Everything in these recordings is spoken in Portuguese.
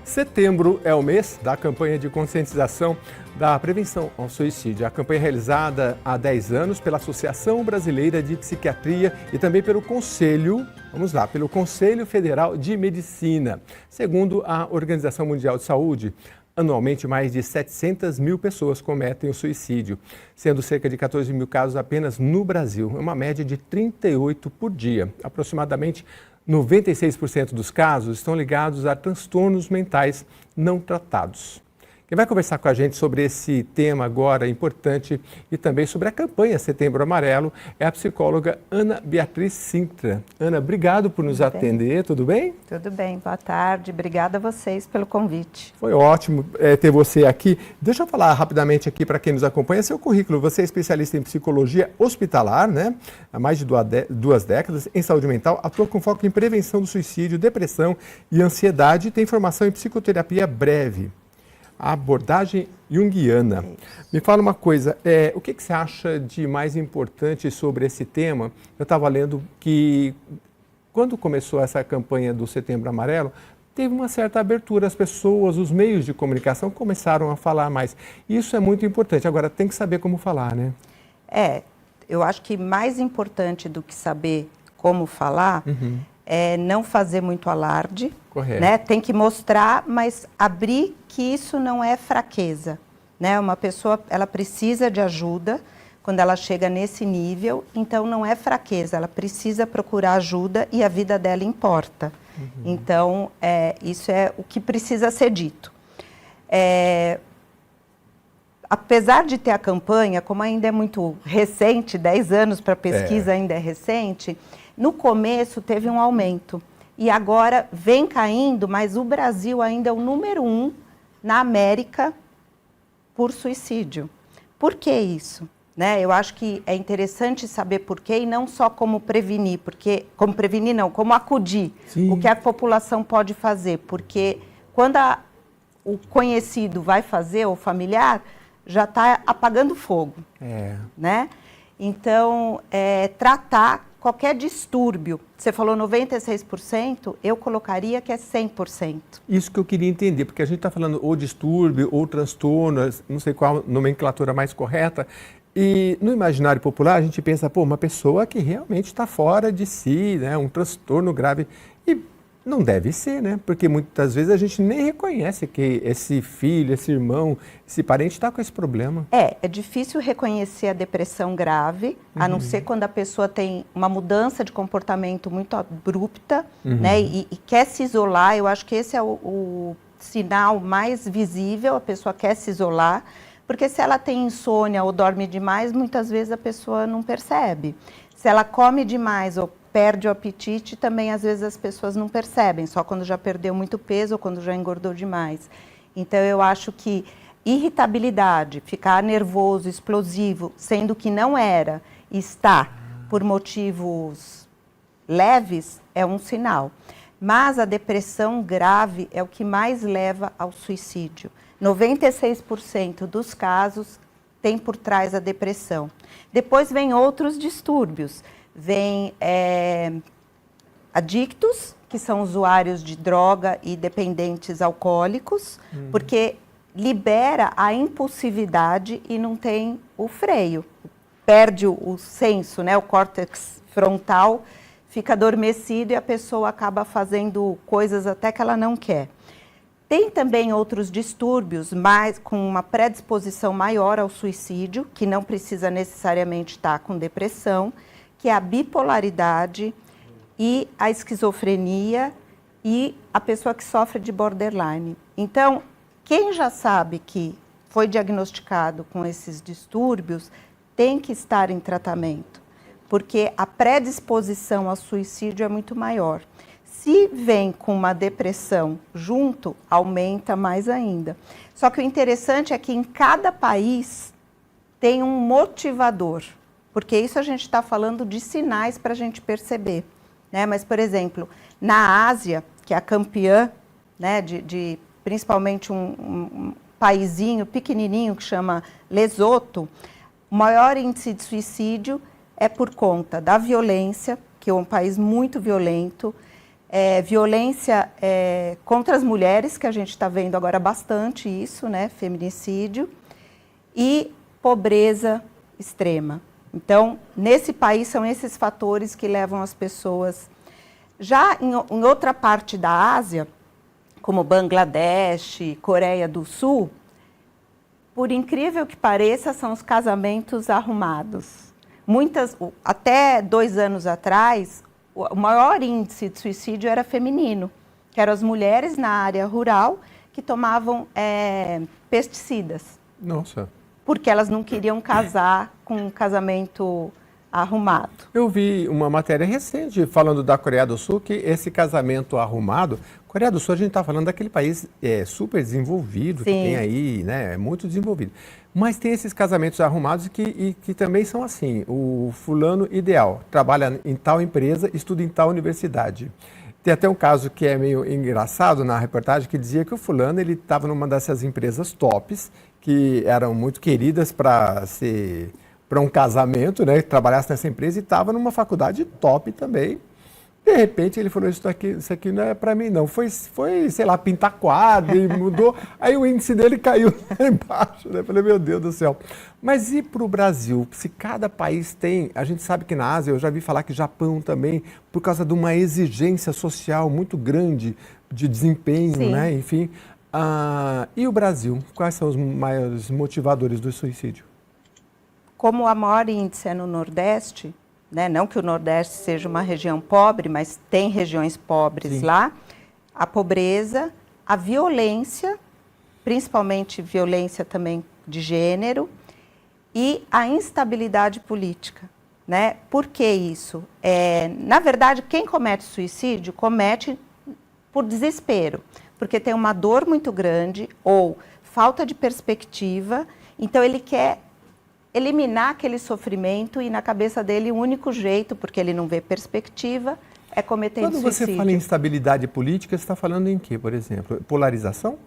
Setembro é o mês da campanha de conscientização da prevenção ao suicídio. A campanha é realizada há 10 anos pela Associação Brasileira de Psiquiatria e também pelo Conselho, pelo Conselho Federal de Medicina. Segundo a Organização Mundial de Saúde, anualmente mais de 700 mil pessoas cometem o suicídio, sendo cerca de 14 mil casos apenas no Brasil. É uma média de 38 por dia. Aproximadamente 96% dos casos estão ligados a transtornos mentais não tratados. Quem vai conversar com a gente sobre esse tema agora importante e também sobre a campanha Setembro Amarelo é a psicóloga Ana Beatriz Sintra. Ana, obrigado por nos atender, tudo bem? Tudo bem, boa tarde, obrigada a vocês pelo convite. Foi ótimo ter você aqui. Deixa eu falar rapidamente aqui para quem nos acompanha, seu currículo. Você é especialista em psicologia hospitalar, né? Há mais de 2 décadas, em saúde mental, atua com foco em prevenção do suicídio, depressão e ansiedade e tem formação em psicoterapia breve. A abordagem junguiana. Me fala uma coisa, o que você acha de mais importante sobre esse tema? Eu estava lendo que quando começou essa campanha do Setembro Amarelo, teve uma certa abertura, as pessoas, os meios de comunicação começaram a falar mais. Isso é muito importante, agora tem que saber como falar, né? Eu acho que mais importante do que saber como falar é não fazer muito alarde. Correto. Né? Tem que mostrar, mas abrir que isso não é fraqueza. Né? Uma pessoa, ela precisa de ajuda quando ela chega nesse nível, então não é fraqueza, ela precisa procurar ajuda e a vida dela importa. Então, isso é o que precisa ser dito. Apesar de ter a campanha, como ainda é muito recente, 10 anos para pesquisa ainda é recente, no começo teve um aumento. E agora vem caindo, mas o Brasil ainda é o número 1 na América por suicídio. Por que isso? Né? Eu acho que é interessante saber por quê e não só como prevenir, como acudir. Sim. O que a população pode fazer, porque quando o conhecido vai fazer, ou familiar, já está apagando fogo. Né? Então, tratar qualquer distúrbio, você falou 96%, eu colocaria que é 100%. Isso que eu queria entender, porque a gente está falando ou distúrbio, ou transtorno, não sei qual nomenclatura mais correta, e no imaginário popular a gente pensa, uma pessoa que realmente está fora de si, né, um transtorno grave, e não deve ser, né, porque muitas vezes a gente nem reconhece que esse filho, esse irmão, esse parente está com esse problema. É difícil reconhecer a depressão grave, a não ser quando a pessoa tem uma mudança de comportamento muito abrupta, né, e quer se isolar. Eu acho que esse é o sinal mais visível, a pessoa quer se isolar, porque se ela tem insônia ou dorme demais, muitas vezes a pessoa não percebe. Se ela come demais ou perde o apetite, também às vezes as pessoas não percebem, só quando já perdeu muito peso ou quando já engordou demais. Então eu acho que irritabilidade, ficar nervoso, explosivo, sendo que não era, está por motivos leves, é um sinal. Mas a depressão grave é o que mais leva ao suicídio. 96% dos casos tem por trás a depressão. Depois vem outros distúrbios. Vem adictos, que são usuários de droga e dependentes alcoólicos, porque libera a impulsividade e não tem o freio. Perde o senso, né? O córtex frontal fica adormecido e a pessoa acaba fazendo coisas até que ela não quer. Tem também outros distúrbios, com uma predisposição maior ao suicídio, que não precisa necessariamente estar com depressão, que é a bipolaridade e a esquizofrenia e a pessoa que sofre de borderline. Então, quem já sabe que foi diagnosticado com esses distúrbios tem que estar em tratamento, porque a predisposição ao suicídio é muito maior. Se vem com uma depressão junto, aumenta mais ainda. Só que o interessante é que em cada país tem um motivador, porque isso a gente está falando de sinais para a gente perceber. Né? Mas, por exemplo, na Ásia, que é a campeã, né, de principalmente um paizinho pequenininho que chama Lesoto, o maior índice de suicídio é por conta da violência, que é um país muito violento, Violência contra as mulheres, que a gente está vendo agora bastante isso, né? Feminicídio. E pobreza extrema. Então, nesse país, são esses fatores que levam as pessoas... Já em outra parte da Ásia, como Bangladesh, Coreia do Sul, por incrível que pareça, são os casamentos arrumados. Até 2 anos atrás, o maior índice de suicídio era feminino, que eram as mulheres na área rural que tomavam pesticidas. Nossa. Porque elas não queriam casar com um casamento arrumado. Eu vi uma matéria recente falando da Coreia do Sul, que esse casamento arrumado... Coreia do Sul, a gente está falando daquele país super desenvolvido, Sim. que tem aí, né, muito desenvolvido. Mas tem esses casamentos arrumados que também são assim, o fulano ideal, trabalha em tal empresa, estuda em tal universidade. Tem até um caso que é meio engraçado na reportagem, que dizia que o fulano ele estava numa dessas empresas tops, que eram muito queridas para um casamento, né, que trabalhasse nessa empresa, e estava numa faculdade top também. De repente ele falou, isso aqui não é para mim não, foi, sei lá, pintar quadro e mudou, aí o índice dele caiu lá embaixo, né? Eu falei, meu Deus do céu. Mas e para o Brasil? Se cada país tem, a gente sabe que na Ásia, eu já vi falar que Japão também, por causa de uma exigência social muito grande de desempenho, Sim. né? Enfim. E o Brasil? Quais são os maiores motivadores do suicídio? Como a maior índice é no Nordeste, né? Não que o Nordeste seja uma região pobre, mas tem regiões pobres Sim. lá, a pobreza, a violência, principalmente violência também de gênero, e a instabilidade política. Né? Por que isso? Na verdade, quem comete suicídio comete por desespero, porque tem uma dor muito grande ou falta de perspectiva, então ele quer eliminar aquele sofrimento e na cabeça dele o único jeito, porque ele não vê perspectiva, é cometer suicídio. Quando você fala em instabilidade política, você está falando em quê, por exemplo? Polarização?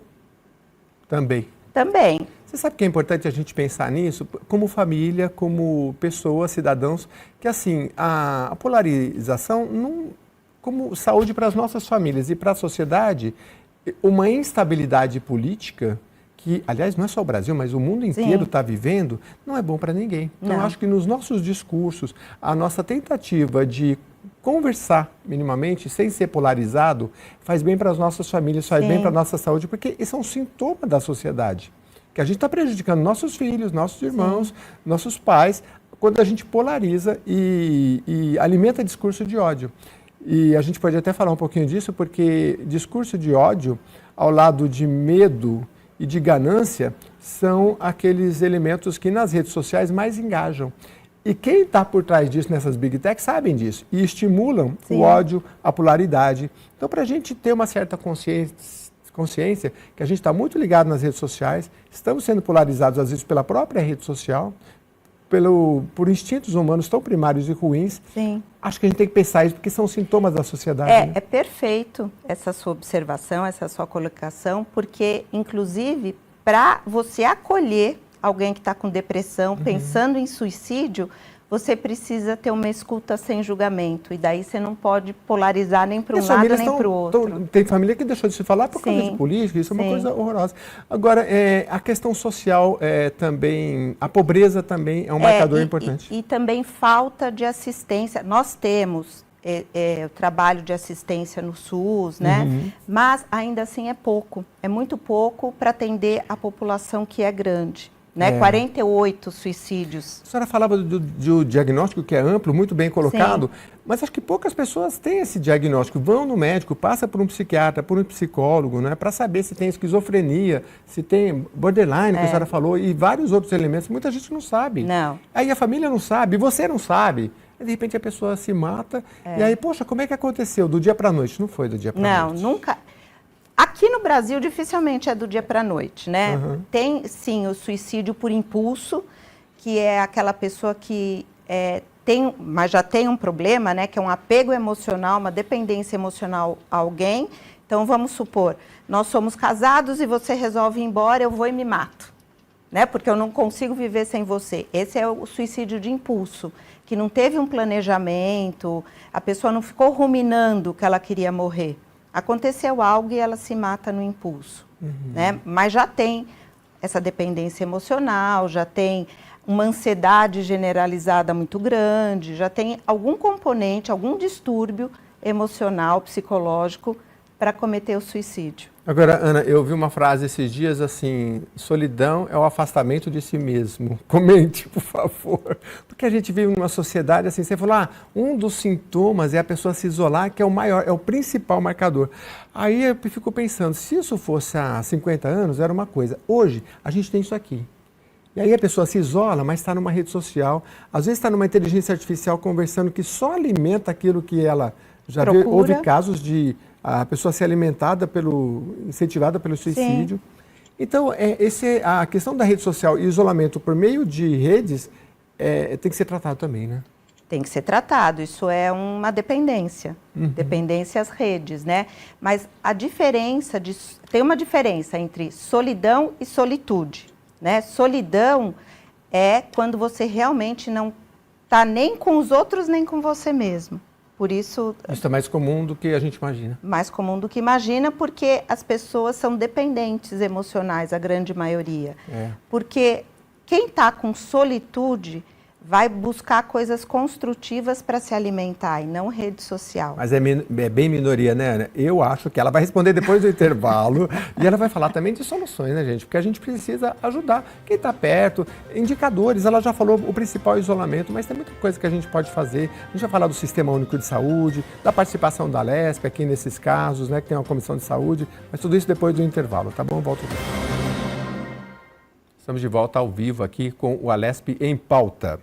Também. Também. Você sabe que é importante a gente pensar nisso como família, como pessoas, cidadãos, que assim, a polarização, como saúde para as nossas famílias e para a sociedade, uma instabilidade política que, aliás, não é só o Brasil, mas o mundo inteiro está vivendo, não é bom para ninguém. Então, eu acho que nos nossos discursos, a nossa tentativa de conversar minimamente, sem ser polarizado, faz bem para as nossas famílias, faz bem para a nossa saúde, porque isso é um sintoma da sociedade, que a gente está prejudicando nossos filhos, nossos irmãos, nossos pais, quando a gente polariza e alimenta discurso de ódio. E a gente pode até falar um pouquinho disso, porque discurso de ódio, ao lado de medo e de ganância, são aqueles elementos que nas redes sociais mais engajam. E quem está por trás disso nessas big techs sabem disso e estimulam o ódio, a polaridade. Então, para a gente ter uma certa consciência que a gente está muito ligado nas redes sociais, estamos sendo polarizados às vezes pela própria rede social, por instintos humanos tão primários e ruins. Sim. Acho que a gente tem que pensar isso, porque são sintomas da sociedade. Né? É perfeito essa sua observação, essa sua colocação, porque, inclusive, para você acolher alguém que está com depressão, pensando em suicídio, você precisa ter uma escuta sem julgamento. E daí você não pode polarizar nem para um lado nem para o outro. Tem família que deixou de se falar por causa de política, isso é uma coisa horrorosa. Agora, a questão social também, a pobreza também é um marcador importante. E também falta de assistência. Nós temos o trabalho de assistência no SUS, né? Mas ainda assim é pouco. É muito pouco para atender a população que é grande. Né? 48 suicídios. A senhora falava do diagnóstico que é amplo, muito bem colocado, mas acho que poucas pessoas têm esse diagnóstico. Vão no médico, passa por um psiquiatra, por um psicólogo, né? Para saber se tem esquizofrenia, se tem borderline, que a senhora falou, e vários outros elementos. Muita gente não sabe. Não. Aí a família não sabe, você não sabe. De repente a pessoa se mata, e aí, poxa, como é que aconteceu? Do dia para a noite? Não foi do dia para a noite. Não, nunca. Aqui no Brasil, dificilmente é do dia para a noite, né? Tem, sim, o suicídio por impulso, que é aquela pessoa que mas já tem um problema, né? Que é um apego emocional, uma dependência emocional a alguém. Então, vamos supor, nós somos casados e você resolve ir embora, eu vou e me mato. né? Porque eu não consigo viver sem você. Esse é o suicídio de impulso, que não teve um planejamento, a pessoa não ficou ruminando que ela queria morrer. Aconteceu algo e ela se mata no impulso, né? Mas já tem essa dependência emocional, já tem uma ansiedade generalizada muito grande, já tem algum componente, algum distúrbio emocional, psicológico para cometer o suicídio. Agora, Ana, eu vi uma frase esses dias assim, solidão é o afastamento de si mesmo. Comente, por favor. Porque a gente vive numa sociedade assim, você falou, um dos sintomas é a pessoa se isolar, que é o maior, é o principal marcador. Aí eu fico pensando, se isso fosse há 50 anos, era uma coisa. Hoje, a gente tem isso aqui. E aí a pessoa se isola, mas está numa rede social, às vezes está numa inteligência artificial conversando que só alimenta aquilo que ela já vê. Houve casos de a pessoa ser alimentada incentivada pelo suicídio. Sim. Então, a questão da rede social e isolamento por meio de redes tem que ser tratado também, né? Tem que ser tratado, isso é uma dependência, dependência às redes, né? Mas tem uma diferença entre solidão e solitude, né? Solidão é quando você realmente não está nem com os outros, nem com você mesmo. Por isso é mais comum do que a gente imagina. Mais comum do que imagina, porque as pessoas são dependentes emocionais, a grande maioria. Porque quem está com solitude vai buscar coisas construtivas para se alimentar e não rede social. Mas é bem minoria, né, Ana? Eu acho que ela vai responder depois do intervalo e ela vai falar também de soluções, né, gente? Porque a gente precisa ajudar quem está perto, indicadores, ela já falou o principal isolamento, mas tem muita coisa que a gente pode fazer. A gente vai falar do Sistema Único de Saúde, da participação da Alesp aqui nesses casos, né, que tem uma comissão de saúde, mas tudo isso depois do intervalo, tá bom? Volto aqui. Estamos de volta ao vivo aqui com o Alesp em Pauta.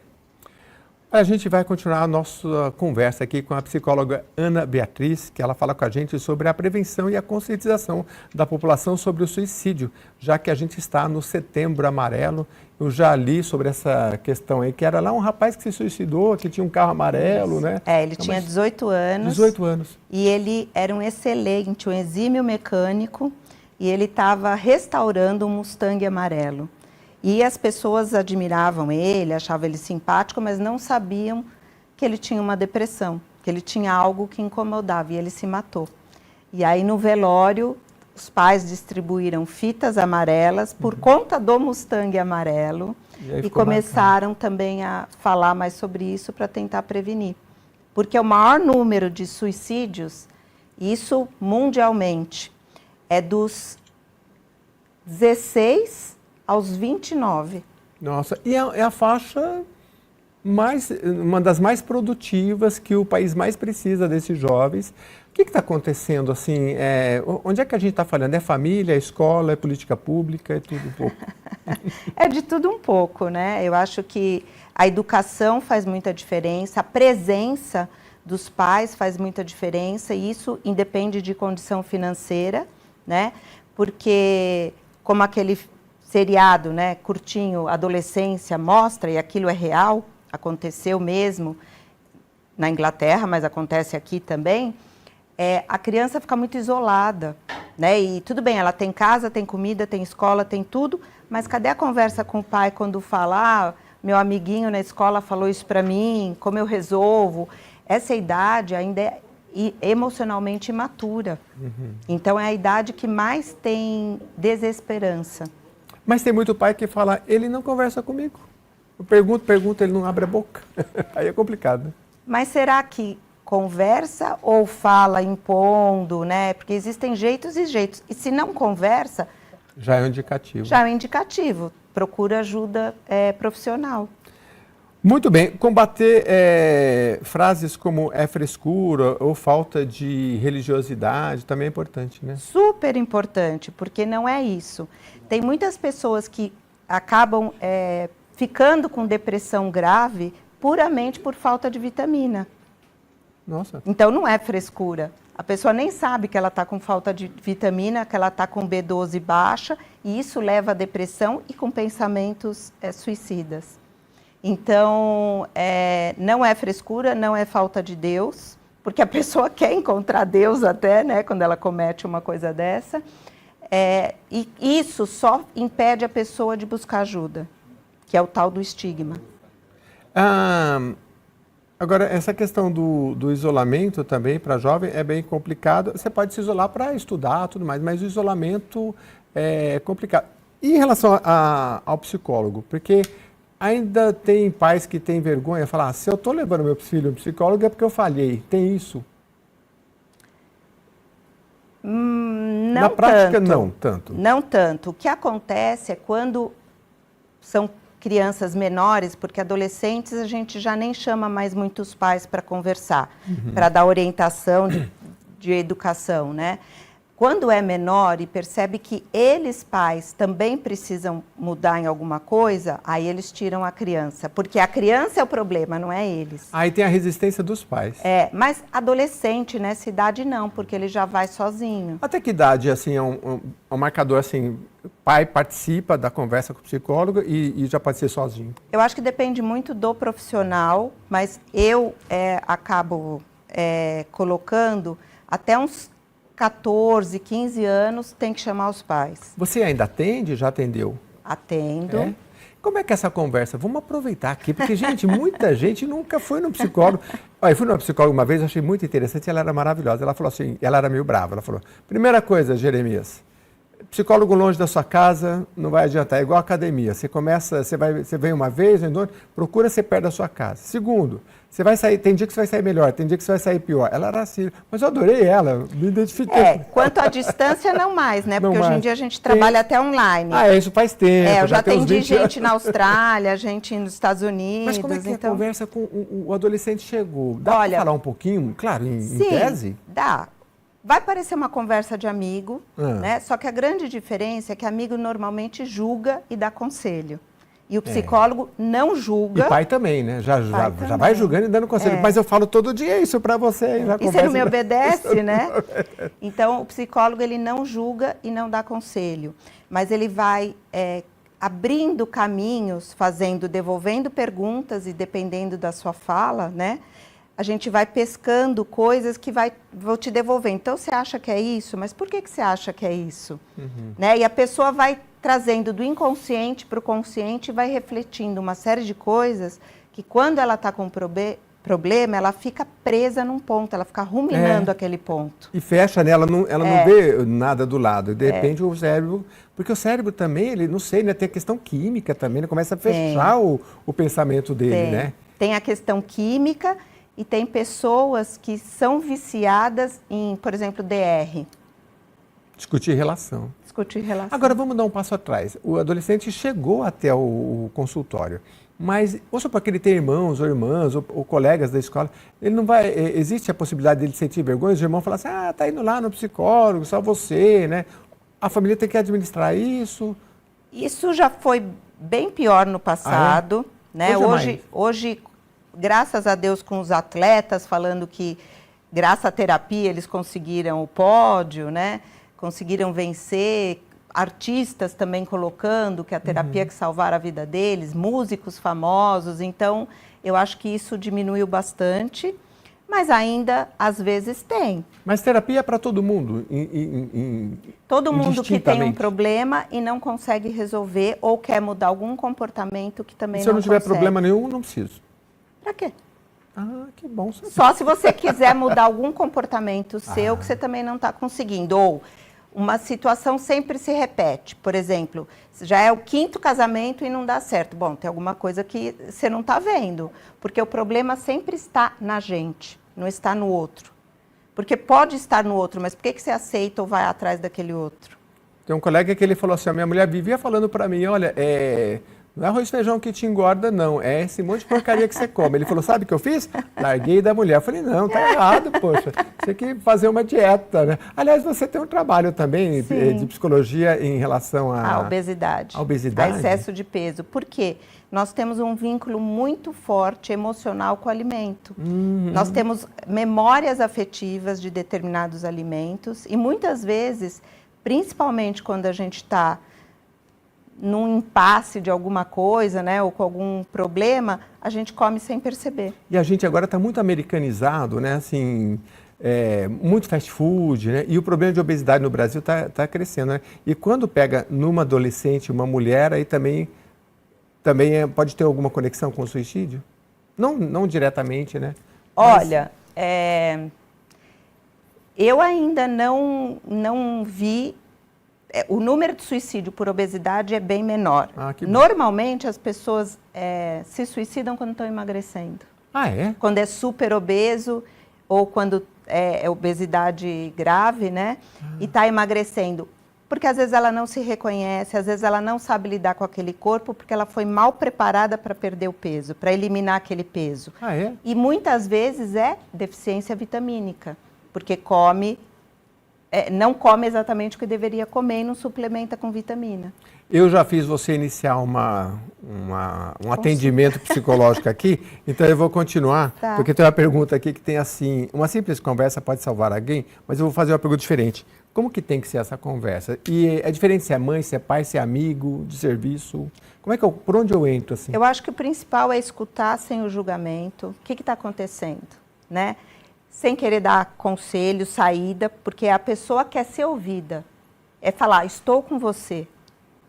A gente vai continuar a nossa conversa aqui com a psicóloga Ana Beatriz, que ela fala com a gente sobre a prevenção e a conscientização da população sobre o suicídio, já que a gente está no Setembro Amarelo. Eu já li sobre essa questão aí, que era lá um rapaz que se suicidou, que tinha um carro amarelo, né? Ele tinha 18 anos. 18 anos. E ele era um excelente, um exímio mecânico, e ele estava restaurando um Mustang amarelo. E as pessoas admiravam ele, achavam ele simpático, mas não sabiam que ele tinha uma depressão, que ele tinha algo que incomodava, e ele se matou. E aí no velório, os pais distribuíram fitas amarelas por conta do Mustang amarelo e começaram também a falar mais sobre isso para tentar prevenir. Porque o maior número de suicídios, isso mundialmente, é dos 16 aos 29. Nossa, e é a faixa uma das mais produtivas, que o país mais precisa desses jovens. O que está acontecendo assim? Onde é que a gente está falhando? É família, é escola, é política pública, é tudo um pouco? É de tudo um pouco, né? Eu acho que a educação faz muita diferença, a presença dos pais faz muita diferença, e isso independe de condição financeira, né? Porque, como aquele seriado, né, curtinho, Adolescência, mostra, e aquilo é real, aconteceu mesmo na Inglaterra, mas acontece aqui também, a criança fica muito isolada, né? E tudo bem, ela tem casa, tem comida, tem escola, tem tudo, mas cadê a conversa com o pai quando fala, meu amiguinho na escola falou isso para mim, como eu resolvo? Essa idade ainda é emocionalmente imatura. Então é a idade que mais tem desesperança. Mas tem muito pai que fala, ele não conversa comigo. Eu pergunto, ele não abre a boca. Aí é complicado, né? Mas será que conversa ou fala impondo, né? Porque existem jeitos e jeitos. E se não conversa... Já é um indicativo. Já é um indicativo. Procura ajuda profissional. Muito bem. Combater frases como é frescura ou falta de religiosidade também é importante, né? Super importante, porque não é isso. Tem muitas pessoas que acabam ficando com depressão grave puramente por falta de vitamina. Nossa. Então não é frescura. A pessoa nem sabe que ela está com falta de vitamina, que ela está com B12 baixa, e isso leva à depressão e com pensamentos suicidas. Então, não é frescura, não é falta de Deus, porque a pessoa quer encontrar Deus até, né, quando ela comete uma coisa dessa. E isso só impede a pessoa de buscar ajuda, que é o tal do estigma. Agora, essa questão do isolamento também para jovem é bem complicado. Você pode se isolar para estudar, tudo mais, mas o isolamento é complicado. E em relação ao psicólogo, porque ainda tem pais que têm vergonha de falar, se eu estou levando meu filho ao psicólogo é porque eu falhei. Tem isso? Não Na prática, tanto. não tanto. Não tanto. O que acontece é quando são crianças menores, porque adolescentes a gente já nem chama mais muitos pais para conversar, para dar orientação de educação, né? Quando é menor e percebe que eles, pais, também precisam mudar em alguma coisa, aí eles tiram a criança, porque a criança é o problema, não é eles. Aí tem a resistência dos pais. Mas adolescente, nessa idade não, porque ele já vai sozinho. Até que idade, assim, é um marcador, assim, pai participa da conversa com o psicólogo e já pode ser sozinho? Eu acho que depende muito do profissional, mas eu acabo colocando até uns 14, 15 anos, tem que chamar os pais. Você ainda atende? Já atendeu? Atendo. Como é que é essa conversa? Vamos aproveitar aqui, porque, gente, muita gente nunca foi no psicólogo. Olha, eu fui no psicólogo uma vez, achei muito interessante, ela era maravilhosa. Ela falou assim, ela era meio brava, ela falou, primeira coisa, Jeremias, psicólogo longe da sua casa não vai adiantar, é igual a academia. Você vem uma vez, procura ser perto da sua casa. Segundo, você vai sair, tem dia que você vai sair melhor, tem dia que você vai sair pior. Ela era assim, mas eu adorei ela, me identifiquei. Quanto à distância, não mais, né? Porque hoje em dia a gente trabalha até online. Isso faz tempo. Eu já atendi gente na Austrália, gente nos Estados Unidos. Mas como é que a conversa com o adolescente chegou? Dá para falar um pouquinho, claro, em tese? Dá. Vai parecer uma conversa de amigo, né? Só que a grande diferença é que amigo normalmente julga e dá conselho. E o psicólogo não julga. E pai também, né? Já vai julgando e dando conselho. Mas eu falo todo dia isso para você. E você não me obedece, né? Então, o psicólogo, ele não julga e não dá conselho. Mas ele vai abrindo caminhos, devolvendo perguntas e dependendo da sua fala, né? A gente vai pescando coisas que vou te devolver. Então, você acha que é isso? Mas por que você acha que é isso? Né? E a pessoa vai trazendo do inconsciente para o consciente e vai refletindo uma série de coisas que, quando ela está com problema, ela fica presa num ponto, ela fica ruminando aquele ponto. E fecha, né? Ela não vê nada do lado. De repente, o cérebro... Porque o cérebro também, ele, não sei, né? Tem a questão química também, ele começa a fechar o pensamento dele, né? Tem a questão química... E tem pessoas que são viciadas em, por exemplo, DR. Discutir relação. Agora, vamos dar um passo atrás. O adolescente chegou até o consultório, mas, vamos supor que ele tem irmãos ou irmãs ou colegas da escola, ele não vai... Existe a possibilidade dele sentir vergonha, os irmãos falam assim, tá indo lá no psicólogo, só você, né? A família tem que administrar isso. Isso já foi bem pior no passado, né? Hoje, graças a Deus, com os atletas falando que, graças à terapia, eles conseguiram o pódio, né? Conseguiram vencer, artistas também colocando que a terapia que salvar a vida deles, músicos famosos. Então, eu acho que isso diminuiu bastante, mas ainda, às vezes, tem. Mas terapia é para todo mundo? Todo mundo que tem um problema e não consegue resolver ou quer mudar algum comportamento que também não consegue. Se eu não tiver problema nenhum, não preciso. Pra quê? Que bom saber. Só se você quiser mudar algum comportamento seu que você também não está conseguindo. Ou uma situação sempre se repete. Por exemplo, já é o 5º casamento e não dá certo. Bom, tem alguma coisa que você não está vendo. Porque o problema sempre está na gente, não está no outro. Porque pode estar no outro, mas por que você aceita ou vai atrás daquele outro? Tem um colega que ele falou assim, a minha mulher vivia falando para mim, olha, não é arroz e feijão que te engorda, não. É esse monte de porcaria que você come. Ele falou, sabe o que eu fiz? Larguei da mulher. Eu falei, não, tá errado, poxa. Você tem que fazer uma dieta, né? Aliás, você tem um trabalho também de psicologia em relação à obesidade. A obesidade? A excesso de peso. Por quê? Nós temos um vínculo muito forte emocional com o alimento. Nós temos memórias afetivas de determinados alimentos e muitas vezes, principalmente quando a gente está num impasse de alguma coisa, né, ou com algum problema, a gente come sem perceber. E a gente agora está muito americanizado, né, assim, muito fast food, né? E o problema de obesidade no Brasil está crescendo, né? E quando pega numa adolescente, uma mulher, aí também pode ter alguma conexão com o suicídio? Não diretamente, né? Olha, eu ainda não vi. O número de suicídio por obesidade é bem menor. Normalmente as pessoas se suicidam quando estão emagrecendo. Ah, é? Quando é super obeso ou quando é obesidade grave, né? E está emagrecendo. Porque às vezes ela não se reconhece, às vezes ela não sabe lidar com aquele corpo, porque ela foi mal preparada para perder o peso, para eliminar aquele peso. Ah, é? E muitas vezes é deficiência vitamínica, porque não come exatamente o que deveria comer e não suplementa com vitamina. Eu já fiz você iniciar um atendimento psicológico aqui, então eu vou continuar, porque tem uma pergunta aqui que tem assim, uma simples conversa pode salvar alguém, mas eu vou fazer uma pergunta diferente. Como que tem que ser essa conversa? E é diferente se é mãe, se é pai, se é amigo, de serviço? Por onde eu entro assim? Eu acho que o principal é escutar sem o julgamento. O que está acontecendo, né? Sem querer dar conselho, saída, porque a pessoa quer ser ouvida. É falar, estou com você,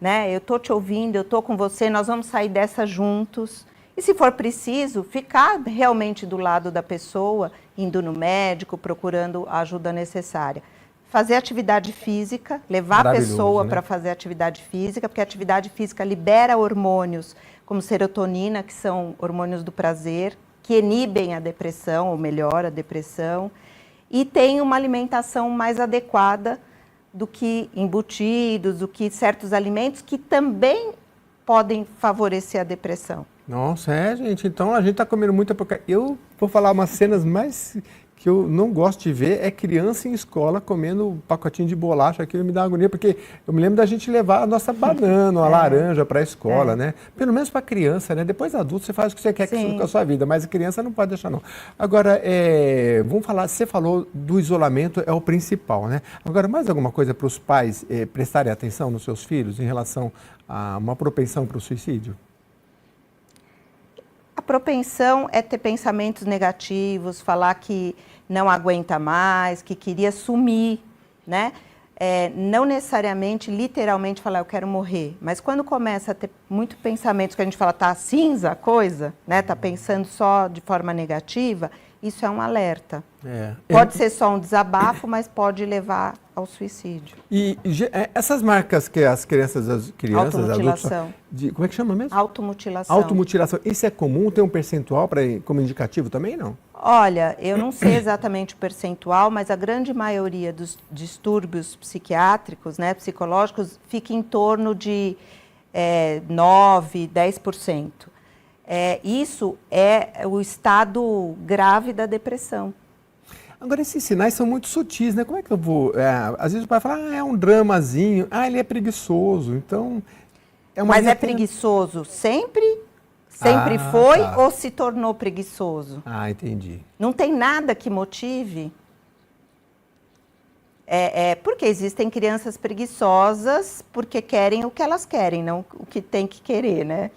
né? Eu estou te ouvindo, eu estou com você, nós vamos sair dessa juntos. E se for preciso, ficar realmente do lado da pessoa, indo no médico, procurando a ajuda necessária. Fazer atividade física, levar a pessoa para fazer atividade física, porque a atividade física libera hormônios como serotonina, que são hormônios do prazer, que inibem a depressão, ou melhora a depressão, e tem uma alimentação mais adequada do que embutidos, do que certos alimentos que também podem favorecer a depressão. Nossa, gente, então a gente está comendo muita porcaria. Eu vou falar umas cenas mais que eu não gosto de ver, é criança em escola comendo pacotinho de bolacha, aquilo me dá agonia, porque eu me lembro da gente levar a nossa banana, a laranja para a escola, né? Pelo menos para criança, né? Depois adulto você faz o que você quer com a sua vida, mas a criança não pode deixar não. Agora, vamos falar, você falou do isolamento, é o principal, né? Agora, mais alguma coisa para os pais prestarem atenção nos seus filhos em relação a uma propensão para o suicídio? A propensão é ter pensamentos negativos, falar que não aguenta mais, que queria sumir, né? Não necessariamente, literalmente falar eu quero morrer, mas quando começa a ter muitos pensamentos que a gente fala tá cinza a coisa, né? Tá pensando só de forma negativa, isso é um alerta. Pode ser só um desabafo, mas pode levar ao suicídio. E essas marcas que as crianças automutilação. Adultos, como é que chama mesmo? Automutilação. Automutilação. Isso é comum? Tem um percentual como indicativo também, não? Olha, eu não sei exatamente o percentual, mas a grande maioria dos distúrbios psiquiátricos, né, psicológicos, fica em torno de 9%, 10%. Isso é o estado grave da depressão. Agora, esses sinais são muito sutis, né? Como é que eu vou... às vezes o pai fala, é um dramazinho, ele é preguiçoso, então... Mas é preguiçoso sempre? Sempre foi ou se tornou preguiçoso? Entendi. Não tem nada que motive? Porque existem crianças preguiçosas porque querem o que elas querem, não o que tem que querer, né?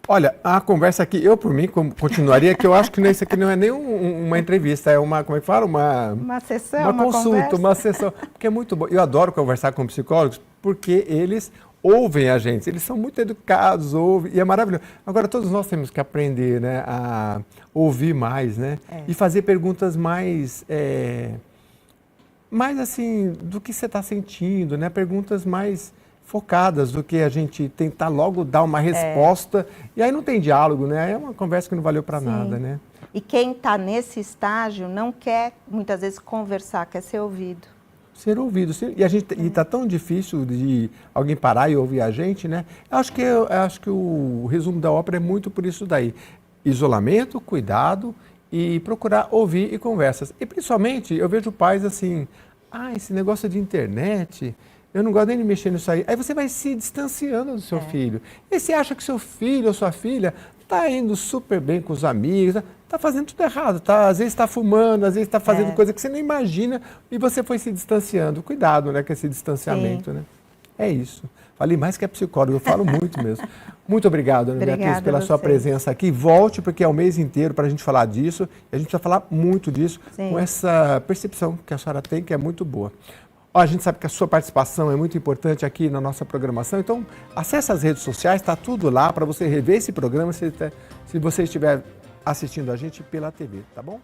Olha, a conversa aqui, eu por mim continuaria, que eu acho que isso aqui não é nem uma entrevista, é uma, como é que fala? Uma sessão, uma consulta, conversa. Uma sessão, porque é muito bom. Eu adoro conversar com psicólogos, porque eles ouvem a gente, eles são muito educados, ouvem, e é maravilhoso. Agora, todos nós temos que aprender, né, a ouvir mais, né, e fazer perguntas mais assim, do que você está sentindo, né, perguntas mais focadas do que a gente tentar logo dar uma resposta, e aí não tem diálogo, né? É uma conversa que não valeu para nada, né? E quem está nesse estágio não quer, muitas vezes, conversar, quer ser ouvido. Ser ouvido. E está tão difícil de alguém parar e ouvir a gente, né? Eu acho que o resumo da ópera é muito por isso daí. Isolamento, cuidado e procurar ouvir e conversas. E principalmente, eu vejo pais assim, esse negócio de internet... Eu não gosto nem de mexer nisso aí. Aí você vai se distanciando do seu filho. E você acha que seu filho ou sua filha está indo super bem com os amigos, está fazendo tudo errado, às vezes está fumando, às vezes está fazendo coisa que você não imagina e você foi se distanciando. Cuidado, né, com esse distanciamento, né? É isso. Falei mais que é psicóloga, eu falo muito mesmo. Muito obrigado, Ana Beatriz, pela sua presença aqui. Volte, porque é o mês inteiro para a gente falar disso. E a gente precisa falar muito disso, com essa percepção que a senhora tem, que é muito boa. Ó, a gente sabe que a sua participação é muito importante aqui na nossa programação, então acesse as redes sociais, está tudo lá para você rever esse programa se você estiver assistindo a gente pela TV, tá bom?